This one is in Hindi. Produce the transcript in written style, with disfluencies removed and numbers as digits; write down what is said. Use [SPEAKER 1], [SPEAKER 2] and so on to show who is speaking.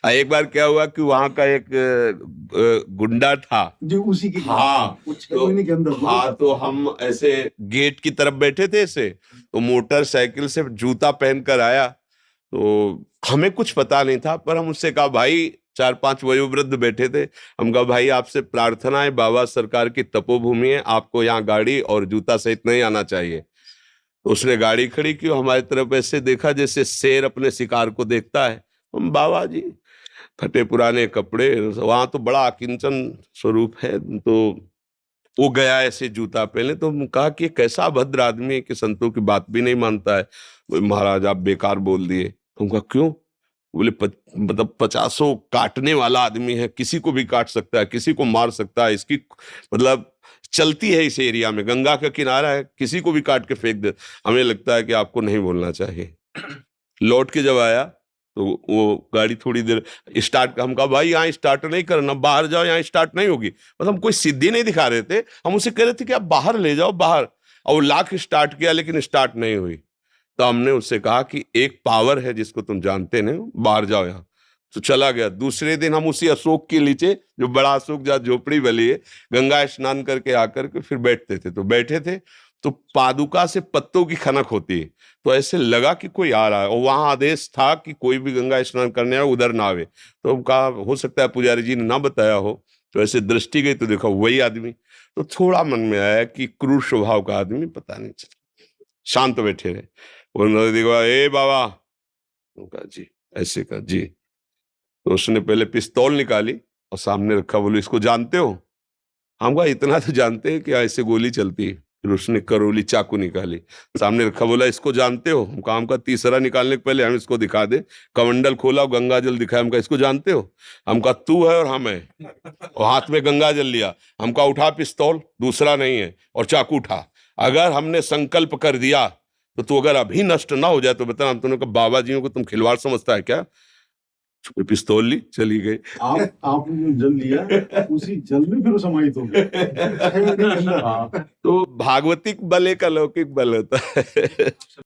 [SPEAKER 1] एक बार क्या हुआ कि वहां का एक गुंडा था
[SPEAKER 2] जो उसी की
[SPEAKER 1] हाँ
[SPEAKER 2] के अंदर
[SPEAKER 1] हाँ, तो हम ऐसे गेट की तरफ बैठे थे ऐसे, तो मोटरसाइकिल से जूता पहन कर आया। तो हमें कुछ पता नहीं था, पर हम उससे कहा भाई, 4-5 वयोवृद्ध बैठे थे, हम कहा भाई आपसे प्रार्थना है, बाबा सरकार की तपोभूमि है, आपको यहाँ गाड़ी और जूता सहित नहीं आना चाहिए। तो उसने गाड़ी खड़ी की, हमारी तरफ ऐसे देखा जैसे शेर अपने शिकार को देखता है। हम बाबा जी, फटे पुराने कपड़े, वहां तो बड़ा अकिंचन स्वरूप है। तो वो गया ऐसे जूता पहने, तो हम कहा कि कैसा अभद्र आदमी है कि संतों की बात भी नहीं मानता है। बोले, महाराज आप बेकार बोल दिए। तो हम कहा क्यों? बोले मतलब 50 काटने वाला आदमी है, किसी को भी काट सकता है, किसी को मार सकता है, इसकी मतलब चलती है इस एरिया में, गंगा का किनारा है, किसी को भी काट के फेंक दे। हमें लगता है कि आपको नहीं बोलना चाहिए। लौट के जब आया तो वो गाड़ी थोड़ी देर स्टार्ट, हम कहा भाई यहाँ स्टार्ट नहीं करना, बाहर जाओ, यहाँ स्टार्ट नहीं होगी। मतलब हम कोई सिद्धि नहीं दिखा रहे थे, हम उसे कह रहे थे कि आप बाहर ले जाओ बाहर। और वो लाख स्टार्ट किया लेकिन स्टार्ट नहीं हुई। तो हमने उससे कहा कि एक पावर है जिसको तुम जानते नहीं, बाहर जाओ यहाँ। तो चला गया। दूसरे दिन हम उसी अशोक के नीचे, जो बड़ा अशोक जहाँ झोपड़ी वाली है, गंगा स्नान करके आकर के फिर बैठते थे। तो बैठे थे तो पादुका से पत्तों की खनक होती है, तो ऐसे लगा कि कोई आ रहा है, और वहां आदेश था कि कोई भी गंगा स्नान करने आए उधर ना आवे। तो कहा हो सकता है पुजारी जी ने ना बताया हो। तो ऐसे दृष्टि गई तो देखा वही आदमी। तो थोड़ा मन में आया कि क्रूर स्वभाव का आदमी, पता नहीं चला। शांत बैठे रहे। उन्होंने देखा, ए बाबा, कहा जी, ऐसे कहा जी। तो उसने पहले पिस्तौल निकाली और सामने रखा, बोले इसको जानते हो? हम कहा इतना तो जानते हैं कि ऐसे गोली चलती है। फिर उसने करोली चाकू निकाली, सामने रखा, बोला इसको जानते हो? हम कहा, हमका तीसरा निकालने के पहले हम इसको दिखा दे। कमंडल खोला और गंगा जल दिखाया। हमका इसको जानते हो? हम कहा तू है और हम है, और हाथ में गंगा जल लिया। हमका उठा पिस्तौल, दूसरा नहीं है, और चाकू उठा। अगर हमने संकल्प कर दिया तो तू अगर अभी नष्ट ना हो जाए तो बता। हम तुमने कहा बाबा जियों को तुम खिलवाड़ समझता है क्या? पिस्तौल ली, चली गई।
[SPEAKER 2] आपने जल लिया, उसी जल में फिर समाहित हो गए।
[SPEAKER 1] तो भागवतिक बल एक अलौकिक बल होता है।